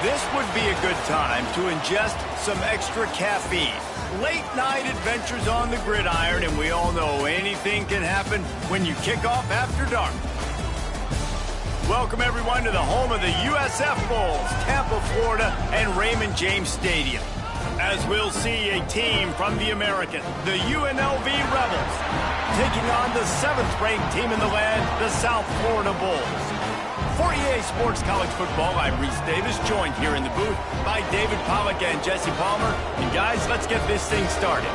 This would be a good time to ingest some extra caffeine. Late night adventures on the gridiron, and we all know anything can happen when you kick off after dark. Welcome everyone to the home of the USF Bulls, Tampa, Florida, and Raymond James Stadium. As we'll see a team from the American, the UNLV Rebels, taking on the 7th-ranked team in the land, the South Florida Bulls. For EA Sports College Football, I'm Reese Davis, joined here in the booth by David Pollack and Jesse Palmer. And guys, let's get this thing started.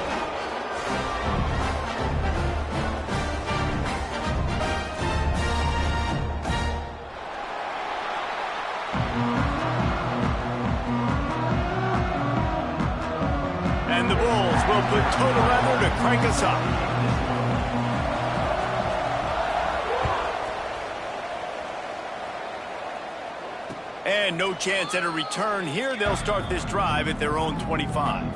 And the Bulls will put total leather to crank us up. And no chance at a return here. They'll start this drive at their own 25.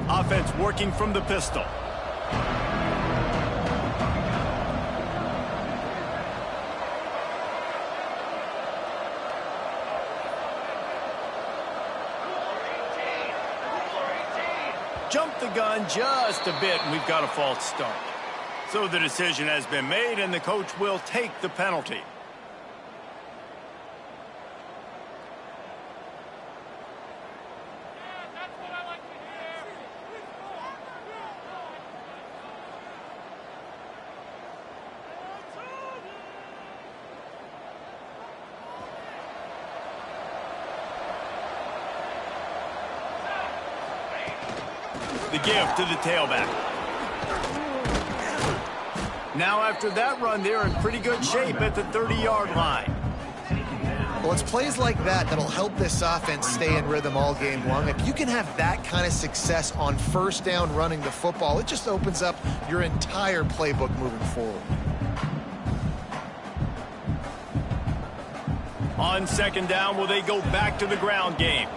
Offense working from the pistol. Jumped the gun just a bit, and we've got a false start. So the decision has been made, and the coach will take the penalty. The give to the tailback. Now after that run, they're in pretty good shape at the 30-yard line. Well, it's plays like that that'll help this offense stay in rhythm all game long. If you can have that kind of success on first down running the football, it just opens up your entire playbook moving forward. On second down, will they go back to the ground game?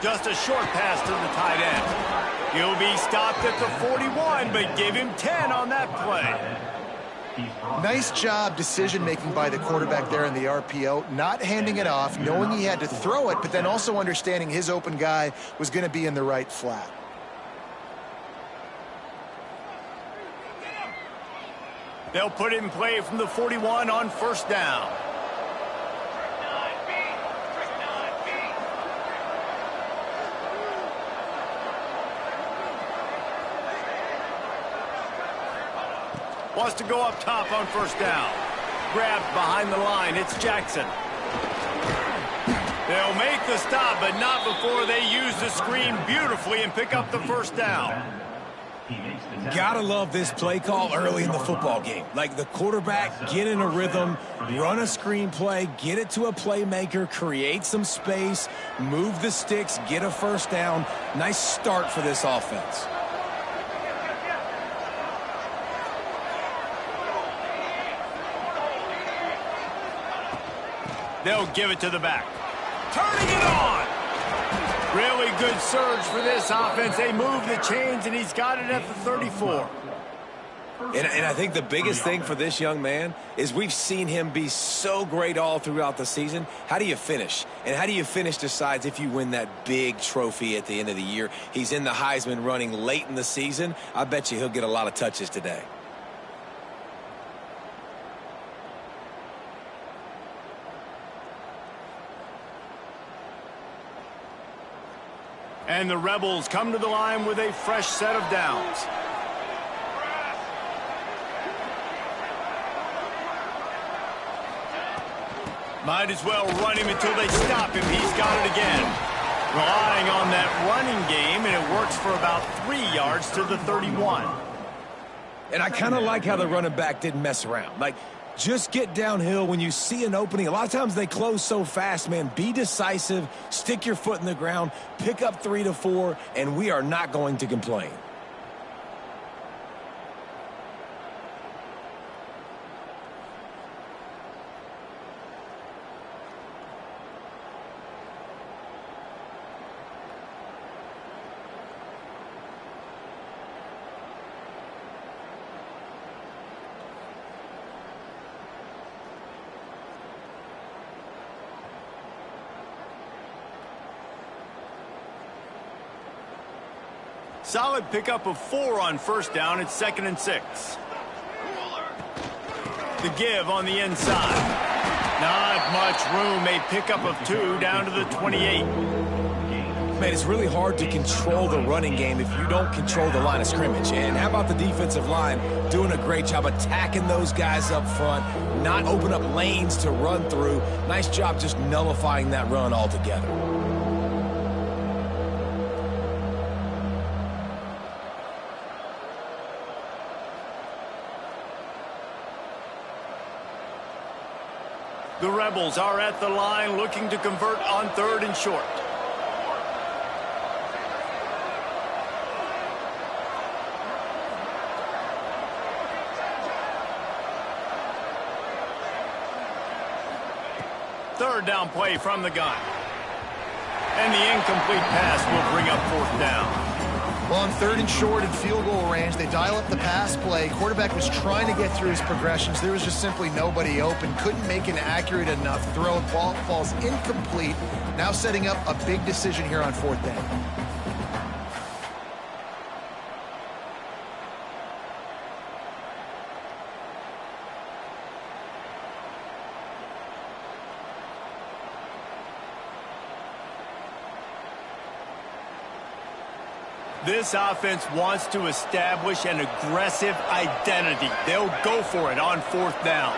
Just a short pass to the tight end. He'll be stopped at the 41, but give him 10 on that play. Nice job decision-making by the quarterback there in the RPO, not handing it off, knowing he had to throw it, but then also understanding his open guy was going to be in the right flat. They'll put it in play from the 41 on first down. Wants to go up top on first down. Grabbed behind the line. It's Jackson. They'll make the stop, but not before they use the screen beautifully and pick up the first down. Gotta love this play call early in the football game. Like the quarterback, get in a rhythm, run a screen play, get it to a playmaker, create some space, move the sticks, get a first down. Nice start for this offense. They'll give it to the back. Turning it on. Really good surge for this offense. They move the chains, and he's got it at the 34. And I think the biggest thing for this young man is we've seen him be so great all throughout the season. How do you finish? And how do you finish decides if you win that big trophy at the end of the year. He's in the Heisman running late in the season. I bet you he'll get a lot of touches today. And the Rebels come to the line with a fresh set of downs. Might as well run him until they stop him. He's got it again. Relying on that running game, and it works for about 3 yards to the 31. And I kind of like how the running back didn't mess around. Like, just get downhill when you see an opening. A lot of times they close so fast, man. Be decisive, stick your foot in the ground, pick up 3 to 4, and we are not going to complain. Solid pickup of 4 on first down. It's 2nd and 6. The give on the inside. Not much room. A pickup of 2 down to the 28. Man, it's really hard to control the running game if you don't control the line of scrimmage. And how about the defensive line doing a great job attacking those guys up front, not open up lanes to run through. Nice job just nullifying that run altogether. The Rebels are at the line looking to convert on 3rd and short. Third down play from the gun. And the incomplete pass will bring up 4th down. Well, on 3rd and short and field goal range, they dial up the pass play. Quarterback was trying to get through his progressions. There was just simply nobody open. Couldn't make an accurate enough throw. Ball falls incomplete. Now setting up a big decision here on 4th down. This offense wants to establish an aggressive identity. They'll go for it on 4th down.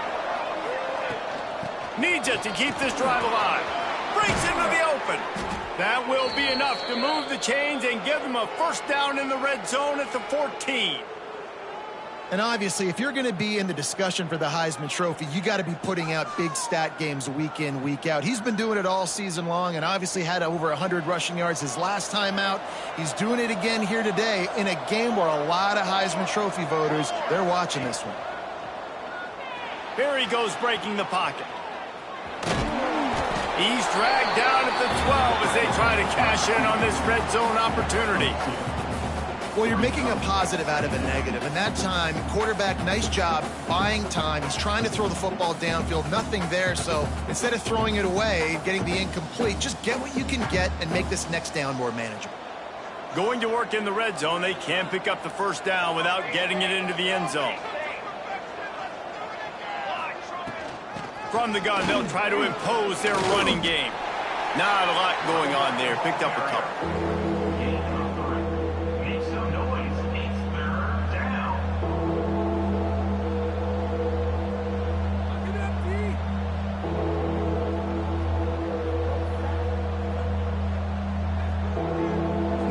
Needs it to keep this drive alive. Breaks into the open. That will be enough to move the chains and give them a first down in the red zone at the 14. And obviously, if you're going to be in the discussion for the Heisman Trophy, you got to be putting out big stat games week in, week out. He's been doing it all season long and obviously had over 100 rushing yards his last time out. He's doing it again here today in a game where a lot of Heisman Trophy voters, they're watching this one. Here he goes breaking the pocket. He's dragged down at the 12 as they try to cash in on this red zone opportunity. Well, you're making a positive out of a negative. And that time, quarterback, nice job buying time. He's trying to throw the football downfield. Nothing there. So instead of throwing it away, getting the incomplete, just get what you can get and make this next down more manageable. Going to work in the red zone. They can't pick up the first down without getting it into the end zone. From the gun, they'll try to impose their running game. Not a lot going on there. Picked up a couple.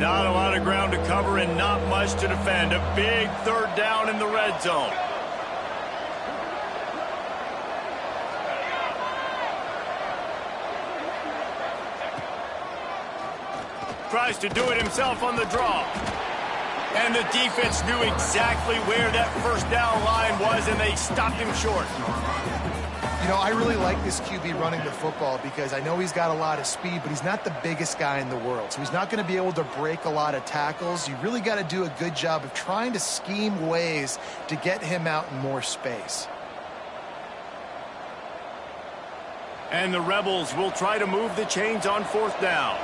Not a lot of ground to cover and not much to defend. A big 3rd down in the red zone. Tries to do it himself on the draw. And the defense knew exactly where that first down line was, and they stopped him short. You know, I really like this QB running the football because I know he's got a lot of speed, but he's not the biggest guy in the world. So he's not going to be able to break a lot of tackles. You really got to do a good job of trying to scheme ways to get him out in more space. And the Rebels will try to move the chains on 4th down.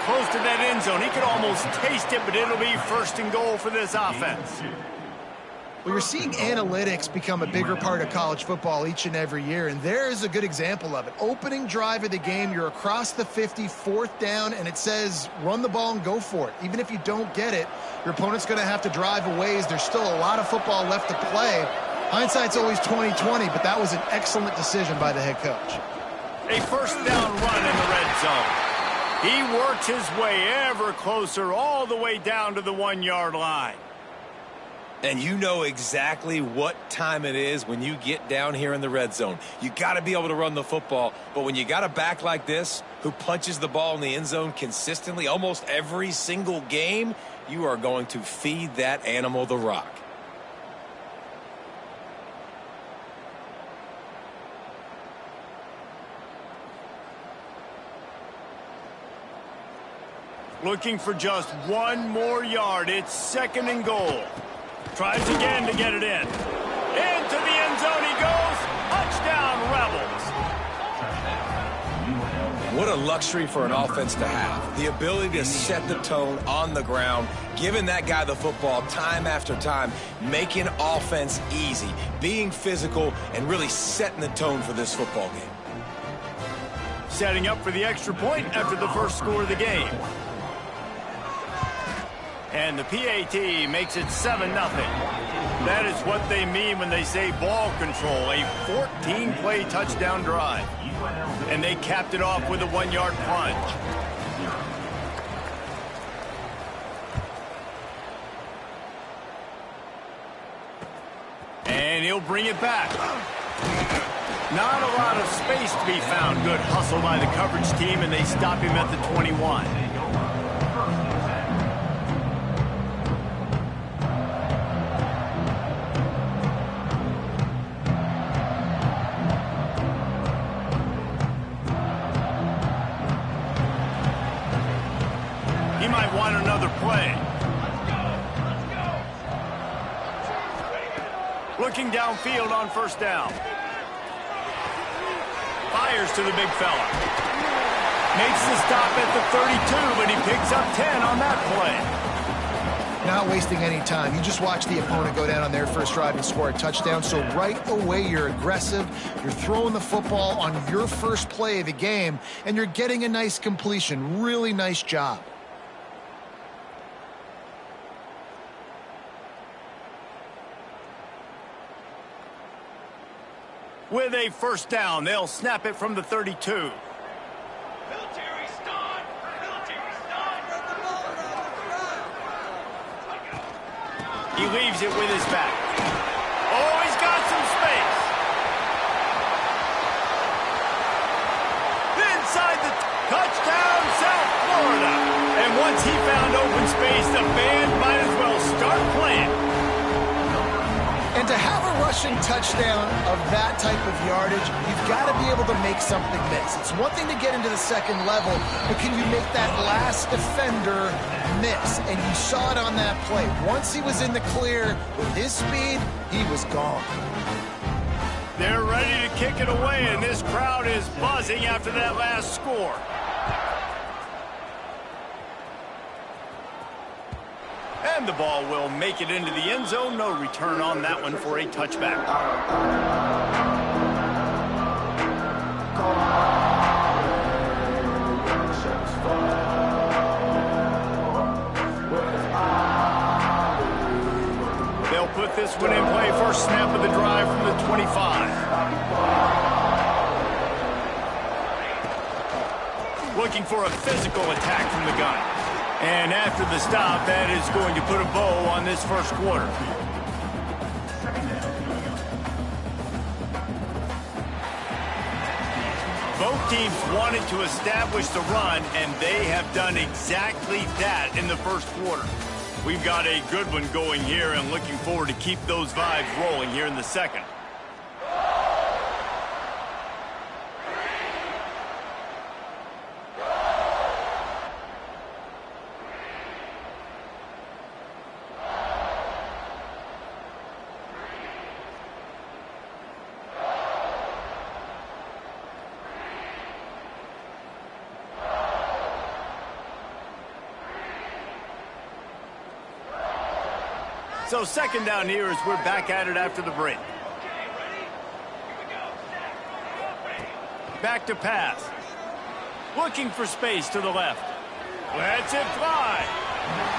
Close to that end zone. He could almost taste it, but it'll be 1st and goal for this offense. Well, you're seeing analytics become a bigger part of college football each and every year, and there is a good example of it. Opening drive of the game, you're across the 50, 4th down, and it says run the ball and go for it. Even if you don't get it, your opponent's going to have to drive a ways. There's still a lot of football left to play. Hindsight's always 20/20, but that was an excellent decision by the head coach. A first down run in the red zone. He works his way ever closer all the way down to the 1-yard line. And you know exactly what time it is when you get down here in the red zone. You got to be able to run the football, but when you got a back like this who punches the ball in the end zone consistently almost every single game, you are going to feed that animal the rock. Looking for just one more yard. It's 2nd and goal. Tries again to get it in. Into the end zone he goes. Touchdown, Rebels. What a luxury for an offense to have. The ability to set the tone on the ground, giving that guy the football time after time, making offense easy, being physical, and really setting the tone for this football game. Setting up for the extra point after the first score of the game. And the PAT makes it 7-0. That is what they mean when they say ball control, a 14-play touchdown drive. And they capped it off with a 1-yard plunge. And he'll bring it back. Not a lot of space to be found. Good hustle by the coverage team, and they stop him at the 21. He might want another play. Looking downfield on first down. Fires to the big fella. Makes the stop at the 32, but he picks up 10 on that play. Not wasting any time. You just watch the opponent go down on their first drive and score a touchdown. So right away, you're aggressive. You're throwing the football on your first play of the game, and you're getting a nice completion. Really nice job. With a first down, they'll snap it from the 32. He leaves it with his back. Oh, he's got some space. Inside the touchdown, South Florida. And once he found open space, the band might as well start playing. And to have a rushing touchdown of that type of yardage, you've got to be able to make something miss. It's one thing to get into the second level, but can you make that last defender miss? And you saw it on that play. Once he was in the clear with his speed, he was gone. They're ready to kick it away, and this crowd is buzzing after that last score. And the ball will make it into the end zone. No return on that one for a touchback. They'll put this one in play. First snap of the drive from the 25. Looking for a physical attack from the gun. And after the stop, that is going to put a bow on this first quarter. Both teams wanted to establish the run, and they have done exactly that in the first quarter. We've got a good one going here, and looking forward to keep those vibes rolling here in the second. So second down here as we're back at it after the break. Back to pass. Looking for space to the left. Lets it fly.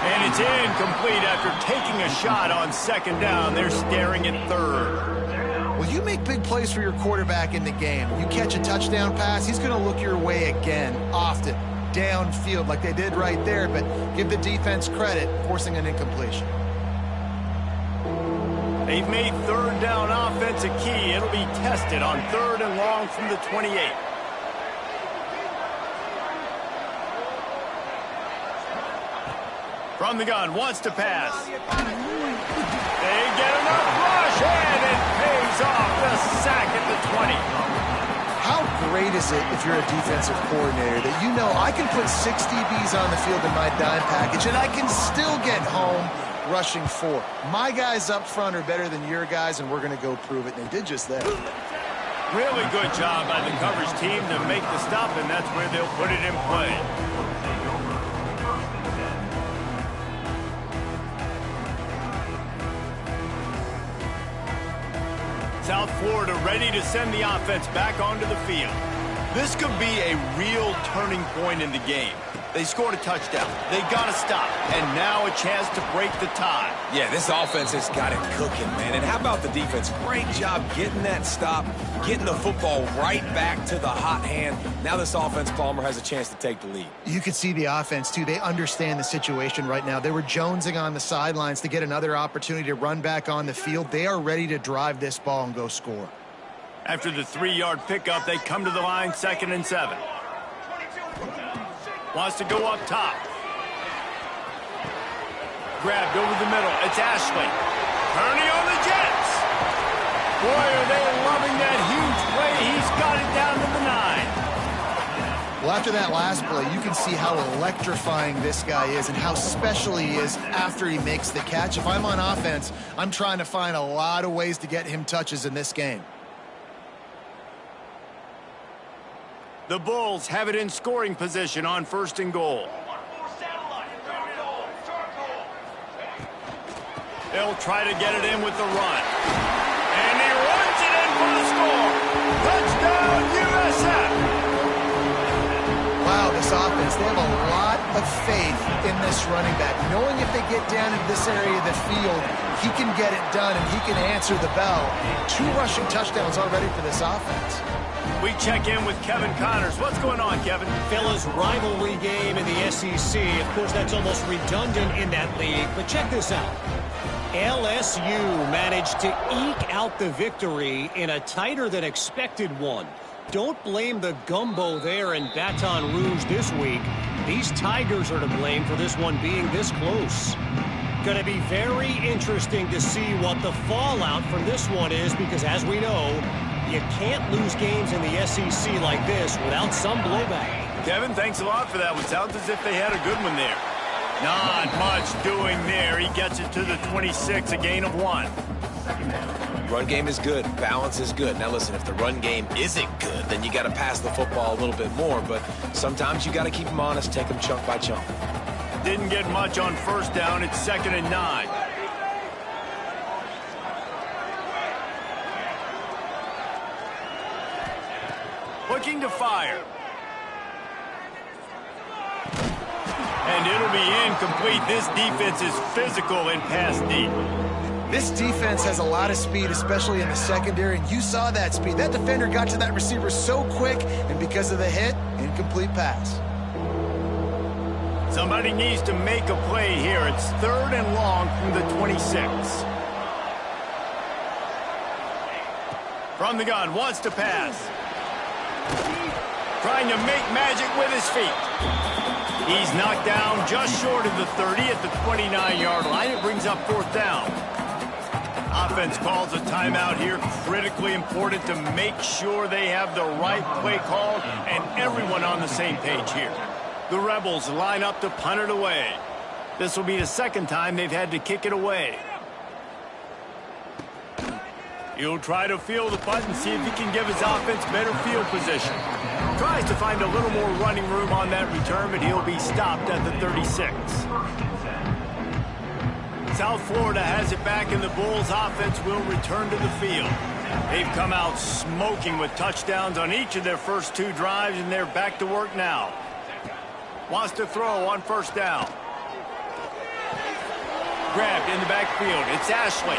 And it's incomplete after taking a shot on second down. They're staring at third. Well, you make big plays for your quarterback in the game. You catch a touchdown pass, he's going to look your way again, often, downfield like they did right there, but give the defense credit, forcing an incompletion. They've made third down offense a key. It'll be tested on third and long from the 28. From the gun, wants to pass. They get enough rush, and it pays off the sack at the 20. How great is it if you're a defensive coordinator that you know I can put 6 DBs on the field in my dime package and I can still get home rushing 4. My guys up front are better than your guys, and we're going to go prove it. And they did just that. Really good job by the coverage team to make the stop, and that's where they'll put it in play. South Florida ready to send the offense back onto the field. This could be a real turning point in the game. They scored a touchdown. They got to stop. And now a chance to break the tie. Yeah, this offense has got it cooking, man. And how about the defense? Great job getting that stop, getting the football right back to the hot hand. Now this offense, Palmer, has a chance to take the lead. You could see the offense, too. They understand the situation right now. They were jonesing on the sidelines to get another opportunity to run back on the field. They are ready to drive this ball and go score. After the 3-yard pickup, they come to the line, 2nd and 7. Wants to go up top. Grabbed over the middle. It's Ashley. Kearney on the Jets. Boy, are they loving that huge play. He's got it down to the 9. Well, after that last play, you can see how electrifying this guy is and how special he is after he makes the catch. If I'm on offense, I'm trying to find a lot of ways to get him touches in this game. The Bulls have it in scoring position on 1st and goal. They'll try to get it in with the run. And he runs it in for the score. Touchdown, USF. Wow, this offense, they have a lot of faith in this running back. Knowing if they get down into this area of the field, he can get it done and he can answer the bell. 2 rushing touchdowns already for this offense. We check in with Kevin Connors. What's going on, Kevin? Fellas, rivalry game in the SEC. Of course, that's almost redundant in that league. But check this out. LSU managed to eke out the victory in a tighter than expected one. Don't blame the gumbo there in Baton Rouge this week. These Tigers are to blame for this one being this close. Going to be very interesting to see what the fallout from this one is, because as we know, you can't lose games in the SEC like this without some blowback. Kevin, thanks a lot for that one. Sounds as if they had a good one there. Not much doing there. He gets it to the 26, a gain of 1. Run game is good. Balance is good. Now listen, if the run game isn't good, then you got to pass the football a little bit more. But sometimes you got to keep them honest, take them chunk by chunk. Didn't get much on 1st down. It's 2nd and 9. Looking to fire. And it'll be incomplete. This defense is physical and pass deep. This defense has a lot of speed, especially in the secondary, and you saw that speed. That defender got to that receiver so quick, and because of the hit, incomplete pass. Somebody needs to make a play here. It's 3rd and long from the 26. From the gun, wants to pass. Trying to make magic with his feet. He's knocked down just short of the 30 at the 29-yard line. It brings up 4th down. Offense calls a timeout here. Critically important to make sure they have the right play call and everyone on the same page here. The Rebels line up to punt it away. This will be the 2nd time they've had to kick it away. He'll try to field the punt and see if he can give his offense better field position. Tries to find a little more running room on that return, but he'll be stopped at the 36. South Florida has it back, and the Bulls offense will return to the field. They've come out smoking with touchdowns on each of their first 2 drives, and they're back to work now. Wants to throw on 1st down. Grabbed in the backfield. It's Ashley.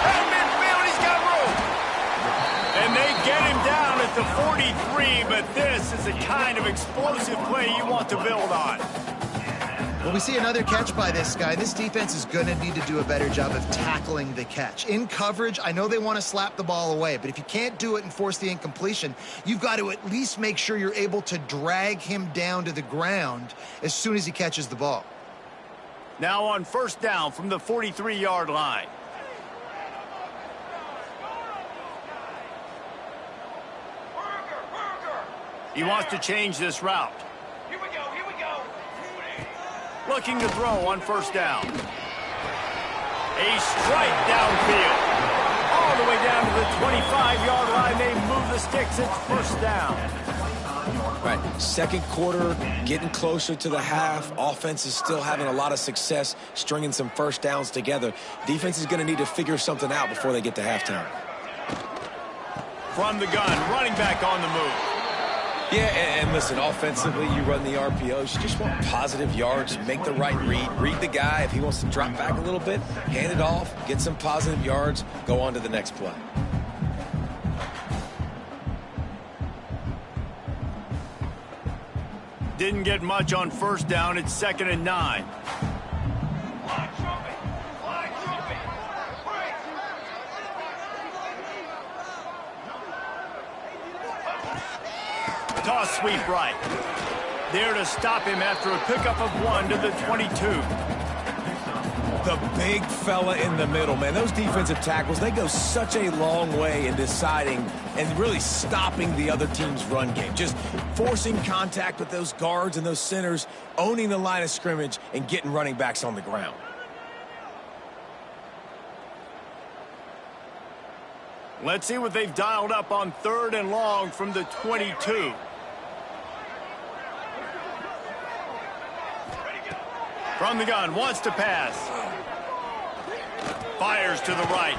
At midfield, he's got room. And they get him down at the 43, but this is the kind of explosive play you want to build on. Well, we see another catch by this guy. This defense is going to need to do a better job of tackling the catch. In coverage, I know they want to slap the ball away, but if you can't do it and force the incompletion, you've got to at least make sure you're able to drag him down to the ground as soon as he catches the ball. Now on 1st down from the 43-yard line. He wants to change this route. Here we go. Looking to throw on first down. A strike downfield. All the way down to the 25-yard line. They move the sticks. It's first down. Right, second quarter, getting closer to the half. Offense is still having a lot of success stringing some first downs together. Defense is going to need to figure something out before they get to halftime. From the gun, running back on the move. Yeah, and listen, offensively, you run the RPOs. You just want positive yards, make the right read the guy. If he wants to drop back a little bit, hand it off, get some positive yards, go on to the next play. Didn't get much on first down. It's 2nd and 9. Toss sweep right. There to stop him after a pickup of 1 to the 22. The big fella in the middle, man. Those defensive tackles, they go such a long way in deciding and really stopping the other team's run game. Just forcing contact with those guards and those centers, owning the line of scrimmage, and getting running backs on the ground. Let's see what they've dialed up on 3rd and long from the 22. From the gun, wants to pass. Fires to the right.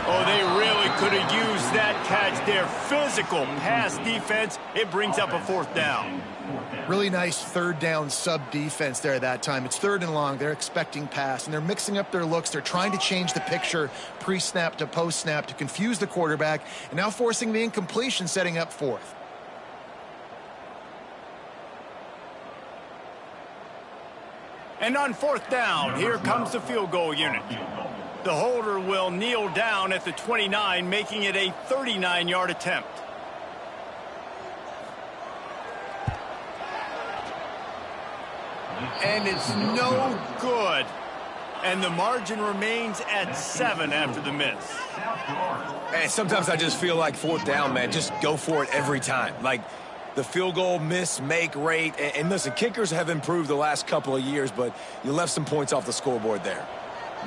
Oh, they really could have used that catch there. Physical pass defense. It brings up a 4th down. Really nice 3rd down sub defense there that time. It's 3rd and long. They're expecting pass, and they're mixing up their looks. They're trying to change the picture pre-snap to post-snap to confuse the quarterback, and now forcing the incompletion, setting up 4th. And on 4th down, here comes the field goal unit. The holder will kneel down at the 29, making it a 39-yard attempt. And it's no good. And the margin remains at 7 after the miss. And sometimes I just feel like 4th down, man, just go for it every time. Like the field goal miss-make rate. And listen, kickers have improved the last couple of years, but you left some points off the scoreboard there.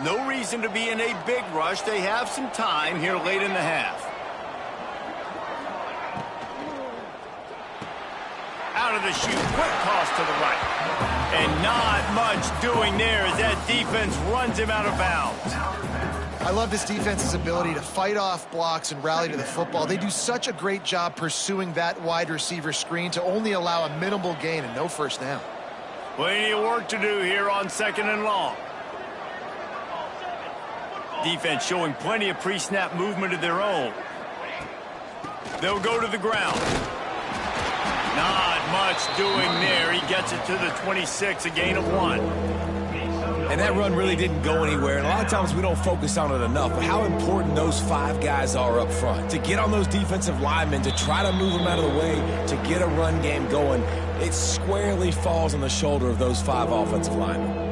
No reason to be in a big rush. They have some time here late in the half. Out of the chute, quick toss to the right. And not much doing there as that defense runs him out of bounds. I love this defense's ability to fight off blocks and rally to the football. They do such a great job pursuing that wide receiver screen to only allow a minimal gain and no first down. Plenty of work to do here on 2nd and long. Defense showing plenty of pre-snap movement of their own. They'll go to the ground. Not much doing there. He gets it to the 26, a gain of 1. And that run really didn't go anywhere. And a lot of times we don't focus on it enough. But how important those 5 guys are up front. To get on those defensive linemen, to try to move them out of the way, to get a run game going, it squarely falls on the shoulder of those 5 offensive linemen.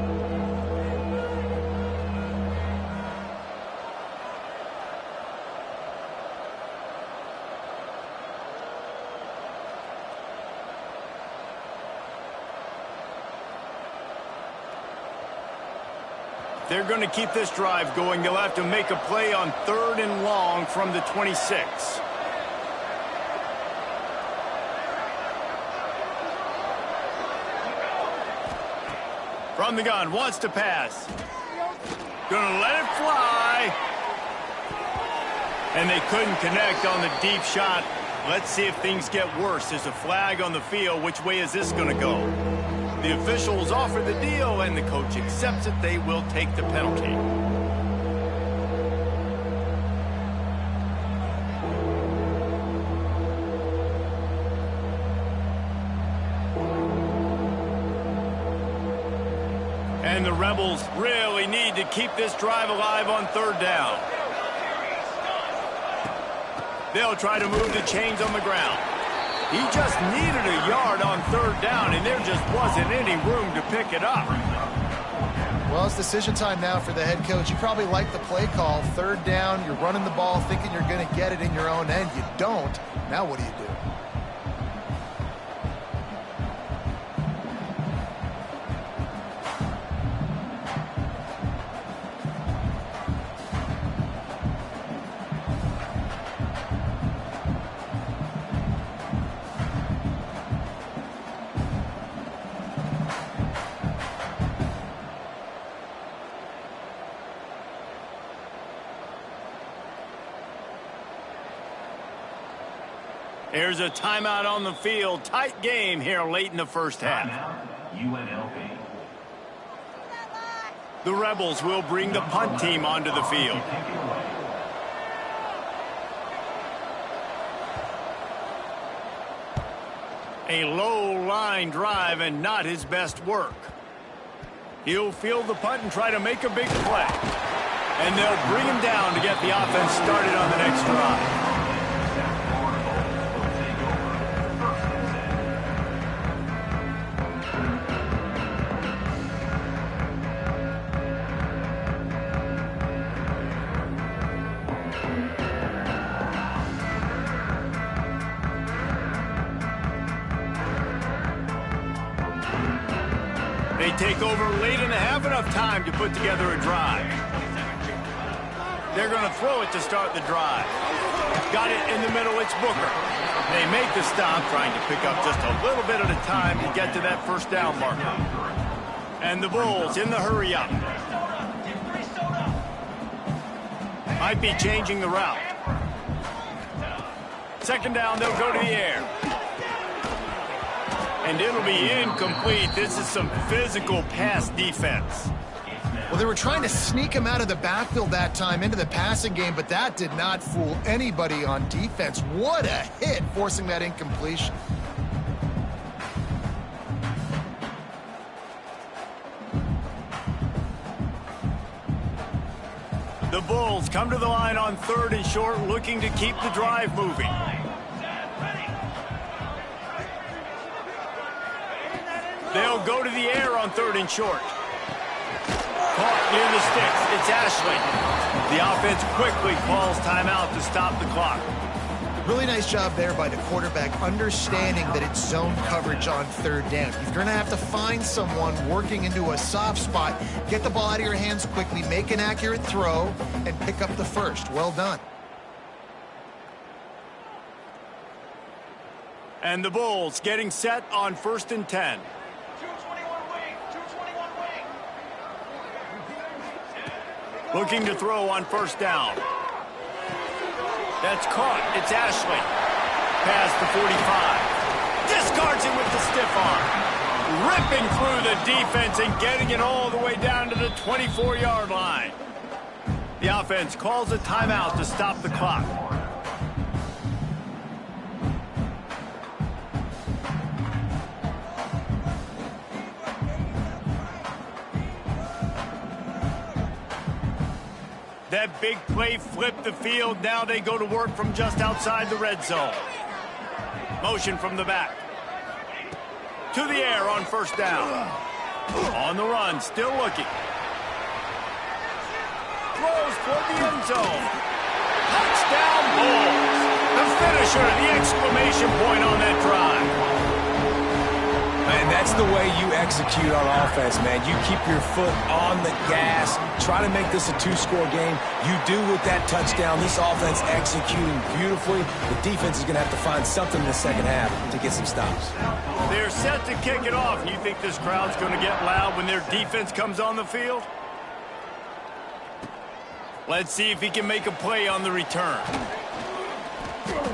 They're going to keep this drive going. They'll have to make a play on 3rd and long from the 26. From the gun, wants to pass. Gonna let it fly. And they couldn't connect on the deep shot. Let's see if things get worse. There's a flag on the field. Which way is this gonna go? The officials offer the deal, and the coach accepts it. They will take the penalty. And the Rebels really need to keep this drive alive on 3rd down. They'll try to move the chains on the ground. He just needed a yard on 3rd down, and there just wasn't any room to pick it up. Well, it's decision time now for the head coach. You probably like the play call. 3rd down, you're running the ball thinking you're going to get it in your own end. You don't. Now what do you do? There's a timeout on the field. Tight game here late in the first half. UNLV. The Rebels will bring the punt team onto the field. A low line drive and not his best work. He'll field the punt and try to make a big play. And they'll bring him down to get the offense started on the next drive. They take over late in the half, enough time to put together a drive. They're going to throw it to start the drive. Got it in the middle, it's Booker. They make the stop, trying to pick up just a little bit at a time to get to that first down marker. And the Bulls in the hurry up. Might be changing the route. Second down, they'll go to the air. And it'll be incomplete. This is some physical pass defense. Well, they were trying to sneak him out of the backfield that time into the passing game, but that did not fool anybody on defense. What a hit, forcing that incompletion. The Bulls come to the line on 3rd and short, looking to keep the drive moving. They'll go to the air on 3rd and short. Caught near the sticks. It's Ashley. The offense quickly calls timeout to stop the clock. Really nice job there by the quarterback, understanding that it's zone coverage on 3rd down. You're going to have to find someone working into a soft spot, get the ball out of your hands quickly, make an accurate throw, and pick up the first. Well done. And the Bulls getting set on 1st and 10. Looking to throw on 1st down. That's caught. It's Ashley. Pass to 45. Discards it with the stiff arm. Ripping through the defense and getting it all the way down to the 24-yard line. The offense calls a timeout to stop the clock. That big play flipped the field. Now they go to work from just outside the red zone. Motion from the back. To the air on 1st down. On the run, still looking. Throws toward the end zone. Touchdown Bulls. The finisher, the exclamation point on that drive. And that's the way you execute on offense, man. You keep your foot on the gas. Try to make this a 2-score game. You do with that touchdown. This offense executing beautifully. The defense is going to have to find something in the second half to get some stops. They're set to kick it off. You think this crowd's going to get loud when their defense comes on the field? Let's see if he can make a play on the return.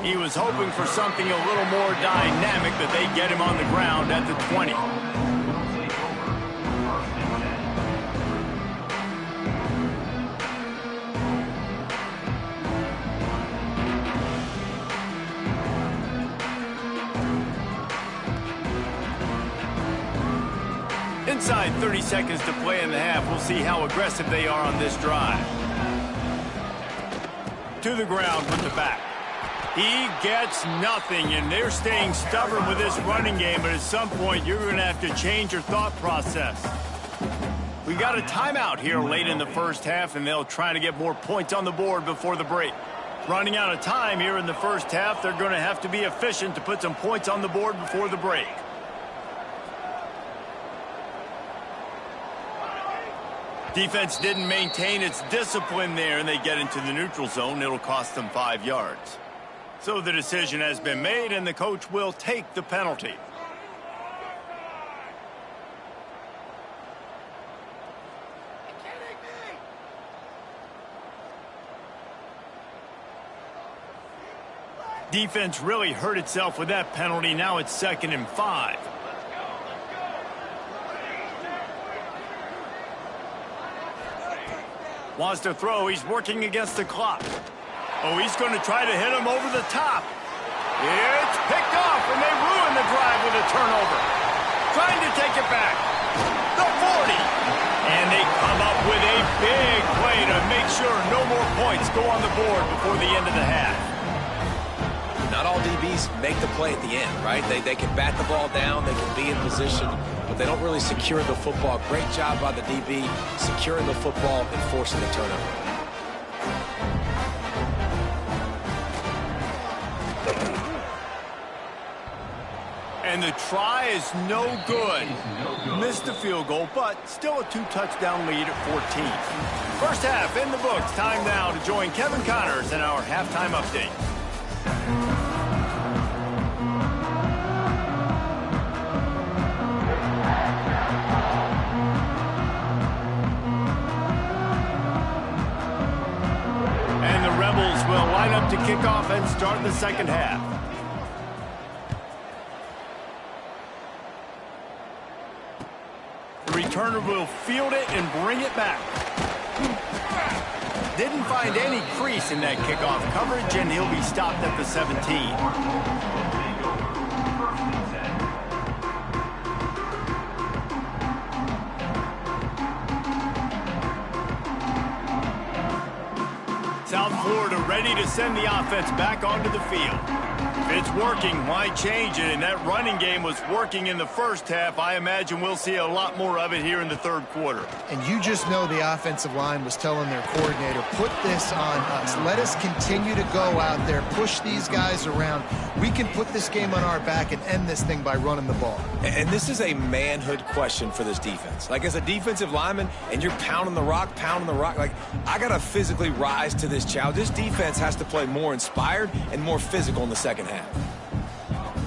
He was hoping for something a little more dynamic, but they get him on the ground at the 20. Inside 30 seconds to play in the half. We'll see how aggressive they are on this drive. To the ground with the back. He gets nothing, and they're staying stubborn with this running game, but at some point, you're going to have to change your thought process. We got a timeout here late in the first half, and they'll try to get more points on the board before the break. Running out of time here in the first half, they're going to have to be efficient to put some points on the board before the break. Defense didn't maintain its discipline there, and they get into the neutral zone. It'll cost them 5 yards. So the decision has been made, and the coach will take the penalty. Defense really hurt itself with that penalty. Now it's 2nd and 5. Wants to throw. He's working against the clock. Oh, he's going to try to hit him over the top. It's picked off, and they ruin the drive with a turnover. Trying to take it back. The 40. And they come up with a big play to make sure no more points go on the board before the end of the half. Not all DBs make the play at the end, right? They can bat the ball down, they can be in position, but they don't really secure the football. Great job by the DB securing the football and forcing the turnover. And the try is no good. Missed the field goal, but still a 2-touchdown lead at 14. First half in the books. Time now to join Kevin Connors in our halftime update. And the Rebels will line up to kick off and start the second half. The returner will field it and bring it back. Didn't find any crease in that kickoff coverage, and he'll be stopped at the 17. South Florida ready to send the offense back onto the field. If it's working, why change it? And that running game was working in the first half. I imagine we'll see a lot more of it here in the third quarter. And you just know the offensive line was telling their coordinator, put this on us. Let us continue to go out there, push these guys around. We can put this game on our back and end this thing by running the ball. And this is a manhood question for this defense. Like, as a defensive lineman, and you're pounding the rock, like, I got to physically rise to this challenge. This defense has to play more inspired and more physical in the second half.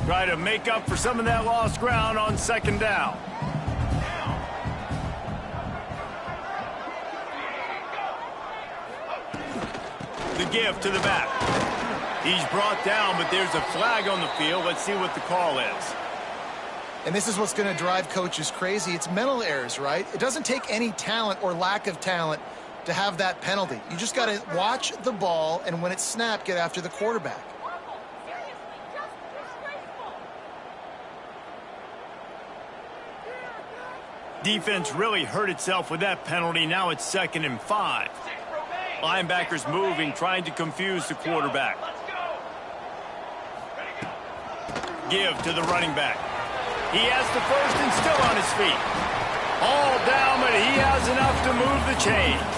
Try to make up for some of that lost ground on second down. The give to the back. He's brought down, but there's a flag on the field. Let's see what the call is. And this is what's going to drive coaches crazy. It's mental errors, right? It doesn't take any talent or lack of talent to have that penalty. You just got to watch the ball, and when it's snapped, get after the quarterback. Defense really hurt itself with that penalty. Now it's 2nd and 5. Linebackers moving, trying to confuse the quarterback. Give to the running back. He has the first and still on his feet. All down, but he has enough to move the chains.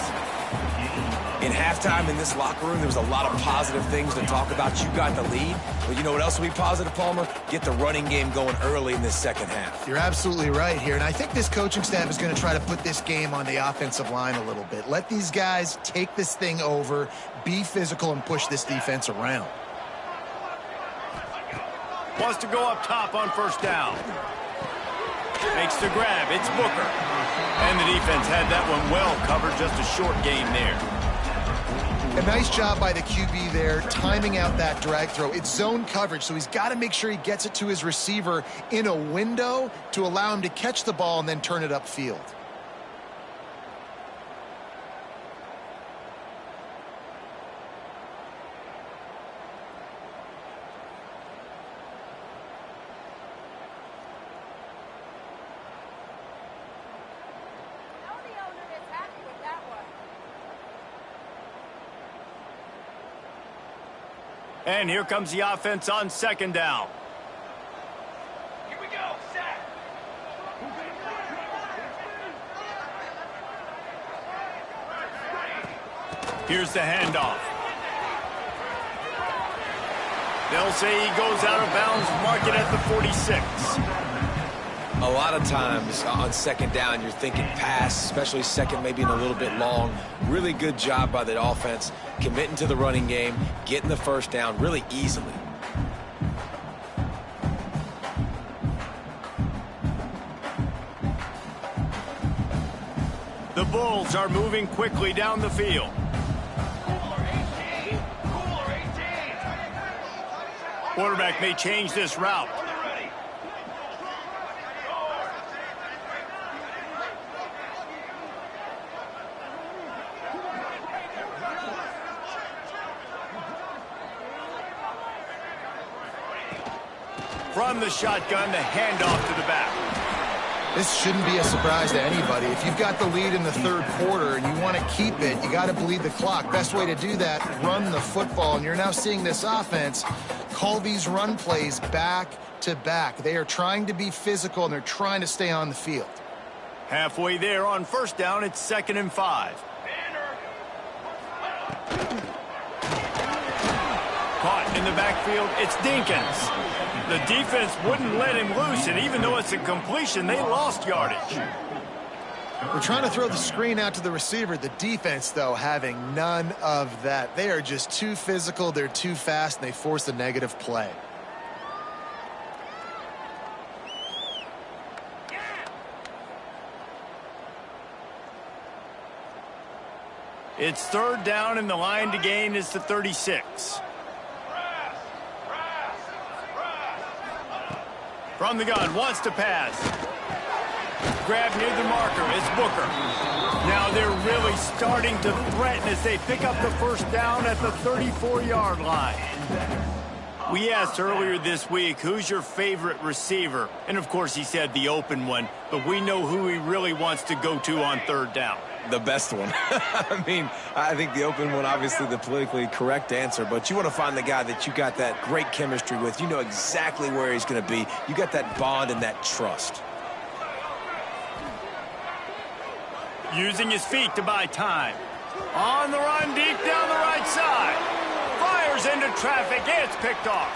In halftime in this locker room, there was a lot of positive things to talk about. You got the lead, but you know what else will be positive, Palmer? Get the running game going early in this second half. You're absolutely right here, and I think this coaching staff is going to try to put this game on the offensive line a little bit. Let these guys take this thing over, be physical, and push this defense around. Wants to go up top on first down. Makes the grab. It's Booker. And the defense had that one well covered. Just a short gain there. A nice job by the QB there, timing out that drag throw. It's zone coverage, so he's got to make sure he gets it to his receiver in a window to allow him to catch the ball and then turn it upfield. And here comes the offense on second down. Here we go, set. Here's the handoff. They'll say he goes out of bounds, mark it at the 46. A lot of times on second down, you're thinking pass, especially second, maybe in a little bit long. Really good job by the offense, committing to the running game, getting the first down really easily. The Bulls are moving quickly down the field. Quarterback may change this route. From the shotgun, the handoff to the back. This shouldn't be a surprise to anybody. If you've got the lead in the third quarter and you want to keep it, you got to bleed the clock. Best way to do that, run the football. And you're now seeing this offense call these run plays back to back. They are trying to be physical, and they're trying to stay on the field. Halfway there on first down, it's 2nd and 5. Caught in the backfield, it's Dinkins. The defense wouldn't let him loose, and even though it's a completion, they lost yardage. We're trying to throw the screen out to the receiver. The defense, though, having none of that. They are just too physical, they're too fast, and they force a negative play. It's 3rd down, and the line to gain is the 36. From the gun, wants to pass. Grab near the marker, it's Booker. Now they're really starting to threaten as they pick up the first down at the 34-yard line. We asked earlier this week, who's your favorite receiver? And of course he said the open one, but we know who he really wants to go to on 3rd down. The best one. I mean, I think the open one, obviously the politically correct answer, but you want to find the guy that you got that great chemistry with. You know exactly where he's going to be. You got that bond and that trust. Using his feet to buy time. On the run, deep down the right side. Fires into traffic, it's picked off.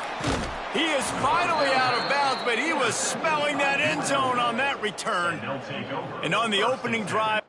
He is finally out of bounds, but he was smelling that end zone on that return. And on the opening drive,